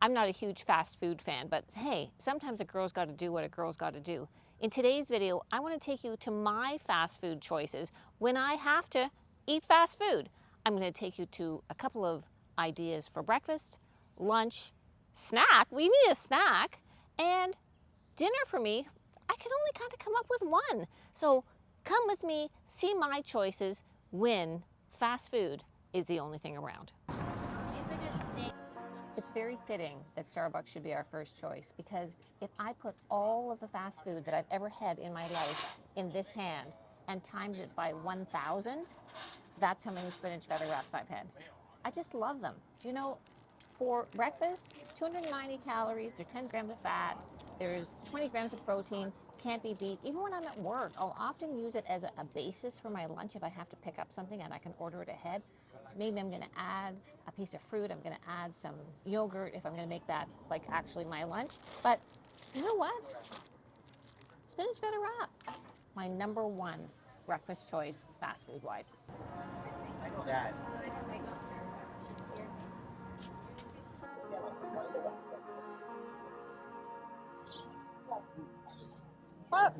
I'm not a huge fast food fan, but hey, sometimes a girl's got to do what a girl's got to do. In today's video, I want to take you to my fast food choices when I have to eat fast food. I'm going to take you to a couple of ideas for breakfast, lunch, snack, we need a snack, and dinner for me. I can only kind of come up with one. So come with me, see my choices when fast food is the only thing around. It's very fitting that Starbucks should be our first choice, because if I put all of the fast food that I've ever had in my life in this hand and times it by 1,000, that's how many spinach feather wraps I've had. I just love them. You know, for breakfast, it's 290 calories, there's 10 grams of fat, there's 20 grams of protein, can't be beat. Even when I'm at work, I'll often use it as a basis for my lunch if I have to pick up something and I can order it ahead. Maybe I'm gonna add a piece of fruit, I'm gonna add some yogurt if I'm gonna make that like actually my lunch. But you know what? Spinach feta wrap, my number one breakfast choice fast food wise. Dad. What?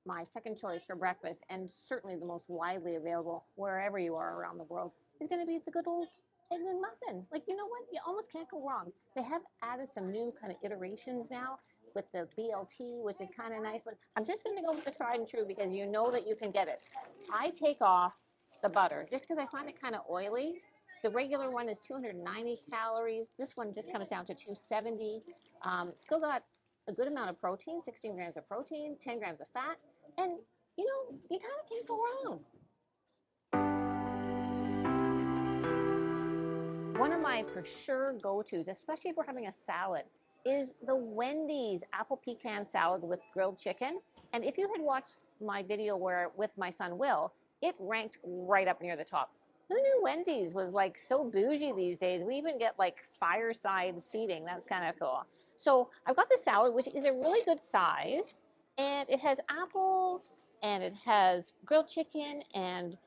My second choice for breakfast, and certainly the most widely available wherever you are around the world, is going to be the good old egg McMuffin. Like, you know what? You almost can't go wrong. They have added some new kind of iterations now with the BLT, which is kind of nice, but I'm just going to go with the tried and true because you know that you can get it. I take off the butter just because I find it kind of oily. The regular one is 290 calories. This one just comes down to 270. Still got a good amount of protein, 16 grams of protein, 10 grams of fat. And, you know, you kind of can't go wrong. One of my for sure go-tos, especially if we're having a salad, is the Wendys apple pecan salad with grilled chicken. And if you had watched my video with my son Will, it ranked right up near the top. Who knew Wendys was like so bougie these days? We even get like fireside seating. That's kind of cool. So I've got the salad, which is a really good size. And it has apples, and it has grilled chicken, and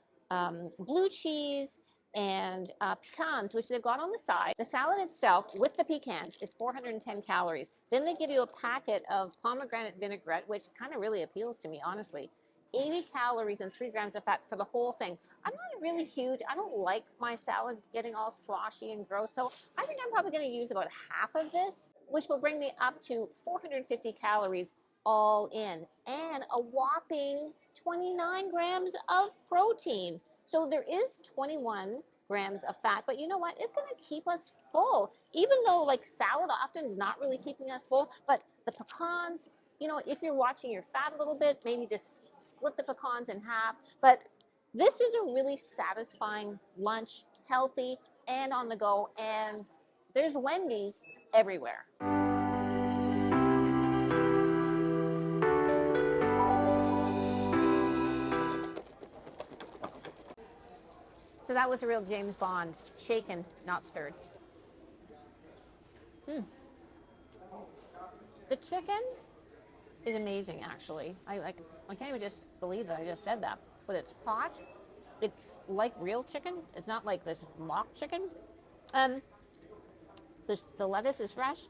blue cheese, and pecans, which they've got on the side. The salad itself, with the pecans, is 410 calories. Then they give you a packet of pomegranate vinaigrette, which kind of really appeals to me, honestly. 80 calories and 3 grams of fat for the whole thing. I'm not really huge. I don't like my salad getting all sloshy and gross, so I think I'm probably going to use about half of this, which will bring me up to 450 calories all in, and a whopping 29 grams of protein. So there is 21 grams of fat, but you know what? It's going to keep us full, even though like salad often is not really keeping us full. But the pecans, you know, if you're watching your fat a little bit, maybe just split the pecans in half. But this is a really satisfying lunch, healthy and on the go, and there's Wendys everywhere. So that was a real James Bond, shaken, not stirred. The chicken is amazing, actually. I can't even just believe that I just said that. But it's hot. It's like real chicken. It's not like this mock chicken. The lettuce is fresh.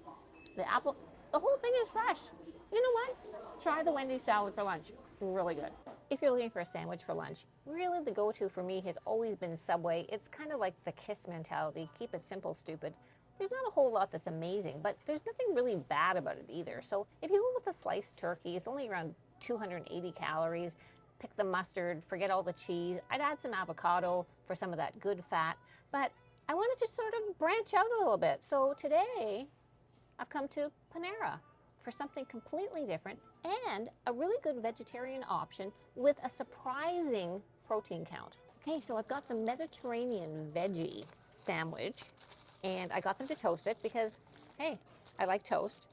The apple, the whole thing is fresh. You know what? Try the Wendy's salad for lunch. It's really good. If you're looking for a sandwich for lunch, really the go-to for me has always been Subway. It's kind of like the KISS mentality. Keep it simple, stupid. There's not a whole lot that's amazing, but there's nothing really bad about it either. So if you go with a sliced turkey, it's only around 280 calories. Pick the mustard, forget all the cheese. I'd add some avocado for some of that good fat, but I wanted to sort of branch out a little bit. So today, I've come to Panera for something completely different and a really good vegetarian option with a surprising protein count. Okay, so I've got the Mediterranean veggie sandwich, and I got them to toast it because, hey, I like toast.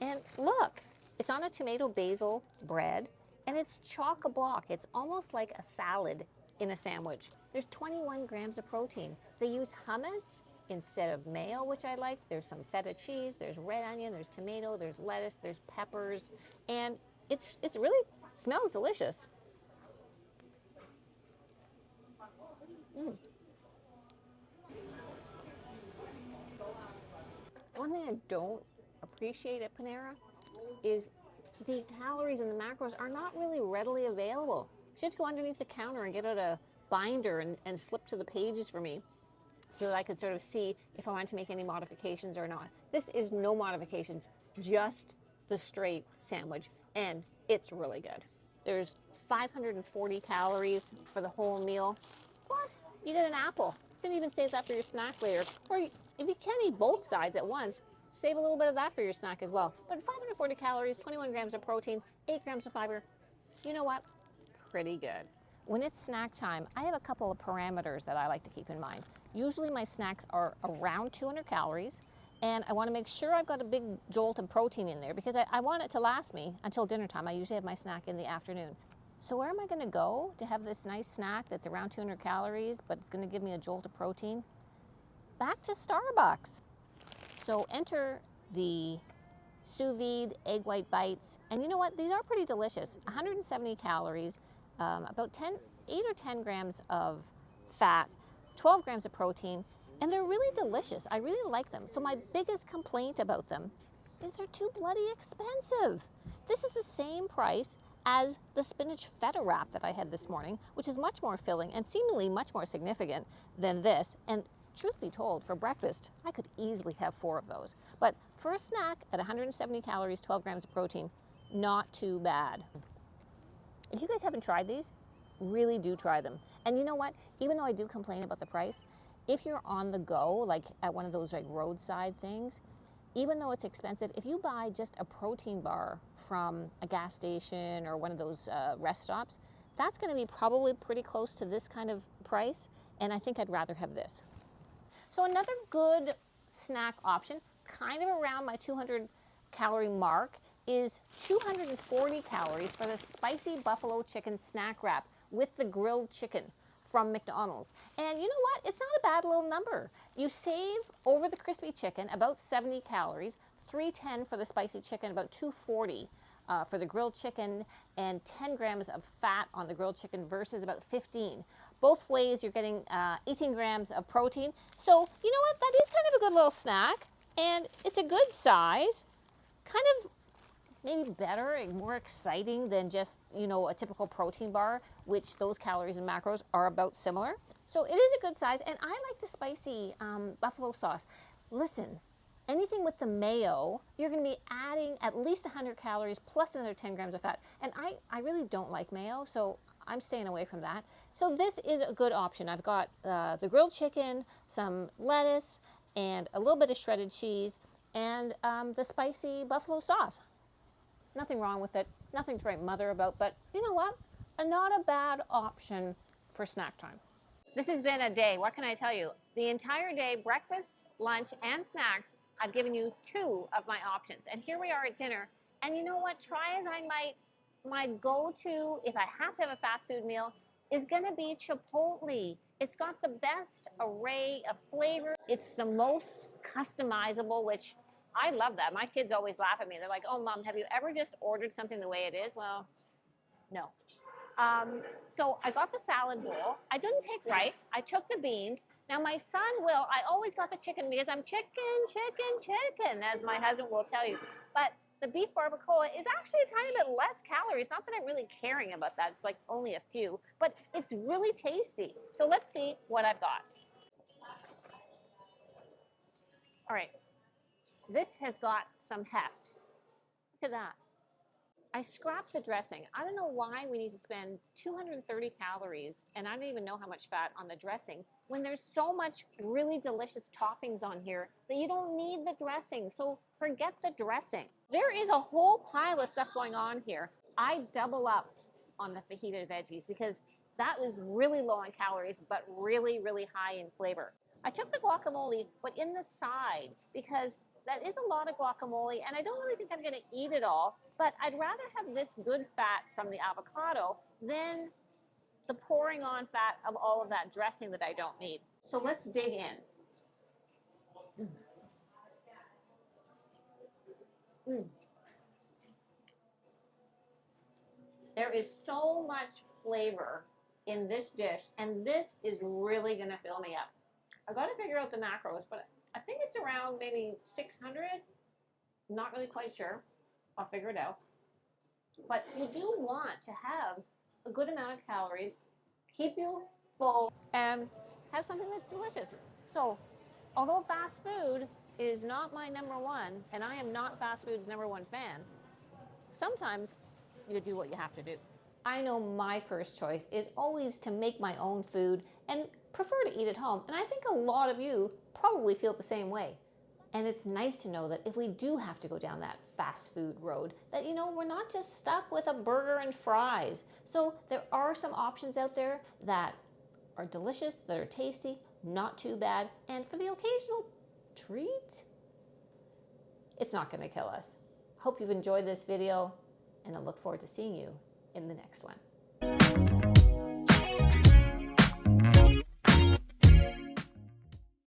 And look, it's on a tomato basil bread, and it's chock-a-block. It's almost like a salad in a sandwich. There's 21 grams of protein. They use hummus instead of mayo, which I like. There's some feta cheese, there's red onion, there's tomato, there's lettuce, there's peppers, and it's really smells delicious. Mm. One thing I don't appreciate at Panera is the calories and the macros are not really readily available. She had to go underneath the counter and get out a binder and slip to the pages for me so that I could sort of see if I wanted to make any modifications or not. This is no modifications, just the straight sandwich, and it's really good. There's 540 calories for the whole meal, plus you get an apple. You can even save that for your snack later, or if you can eat both sides at once, save a little bit of that for your snack as well. But 540 calories, 21 grams of protein, 8 grams of fiber. You know what? Pretty good. When it's snack time, I have a couple of parameters that I like to keep in mind. Usually my snacks are around 200 calories, and I want to make sure I've got a big jolt of protein in there because I want it to last me until dinner time. I usually have my snack in the afternoon. So where am I going to go to have this nice snack that's around 200 calories, but it's going to give me a jolt of protein? Back to Starbucks. So enter the sous vide egg white bites, and you know what? These are pretty delicious. 170 calories, about 8 or 10 grams of fat, 12 grams of protein, and they're really delicious. I really like them. So my biggest complaint about them is they're too bloody expensive. This is the same price as the spinach feta wrap that I had this morning, which is much more filling and seemingly much more significant than this. And truth be told, for breakfast, I could easily have 4 of those. But for a snack at 170 calories, 12 grams of protein, not too bad. If you guys haven't tried these, really do try them. And you know what? Even though I do complain about the price, if you're on the go, like at one of those like roadside things, even though it's expensive, if you buy just a protein bar from a gas station or one of those rest stops, that's going to be probably pretty close to this kind of price. And I think I'd rather have this. So another good snack option, kind of around my 200 calorie mark, is 240 calories for the spicy buffalo chicken snack wrap with the grilled chicken from McDonald's. And you know what? It's not a bad little number. You save over the crispy chicken about 70 calories, 310 for the spicy chicken, about 240 for the grilled chicken, and 10 grams of fat on the grilled chicken versus about 15. Both ways you're getting 18 grams of protein. So you know what? That is kind of a good little snack, and it's a good size, kind of maybe better and more exciting than just, you know, a typical protein bar, which those calories and macros are about similar. So it is a good size, and I like the spicy buffalo sauce. Listen, anything with the mayo, you're going to be adding at least 100 calories plus another 10 grams of fat. And I really don't like mayo, so I'm staying away from that. So this is a good option. I've got the grilled chicken, some lettuce, and a little bit of shredded cheese, and the spicy buffalo sauce. Nothing wrong with it, nothing to write mother about, but you know what? Not a bad option for snack time. This has been a day, what can I tell you? The entire day, breakfast, lunch, and snacks, I've given you 2 of my options. And here we are at dinner. And you know what? Try as I might, my go-to, if I have to have a fast food meal, is gonna be Chipotle. It's got the best array of flavor. It's the most customizable, which I love that. My kids always laugh at me. They're like, oh, Mom, have you ever just ordered something the way it is? Well, no. So I got the salad bowl. I didn't take rice. I took the beans. Now my son will, I always got the chicken because I'm chicken, as my husband will tell you. But the beef barbacoa is actually a tiny bit less calories. Not that I'm really caring about that. It's like only a few, but it's really tasty. So let's see what I've got. All right. This has got some heft. Look at that. I scrapped the dressing. I don't know why we need to spend 230 calories, and I don't even know how much fat on the dressing, when there's so much really delicious toppings on here that you don't need the dressing. So forget the dressing. There is a whole pile of stuff going on here. I double up on the fajita veggies because that was really low in calories, but really, really high in flavor. I took the guacamole, but in the side, because that is a lot of guacamole, and I don't really think I'm going to eat it all, but I'd rather have this good fat from the avocado than the pouring on fat of all of that dressing that I don't need. So let's dig in. There is so much flavor in this dish, and this is really gonna fill me up. I gotta figure out the macros, but I think it's around maybe 600. Not really quite sure. I'll figure it out. But you do want to have a good amount of calories, keep you full, and have something that's delicious. So, although fast food is not my number one, and I am not fast food's number one fan, sometimes you do what you have to do. I know my first choice is always to make my own food and prefer to eat at home. And I think a lot of you probably feel the same way. And it's nice to know that if we do have to go down that fast food road, that, we're not just stuck with a burger and fries. So there are some options out there that are delicious, that are tasty, not too bad, and for the occasional treat, it's not going to kill us. Hope you've enjoyed this video, and I look forward to seeing you in the next one.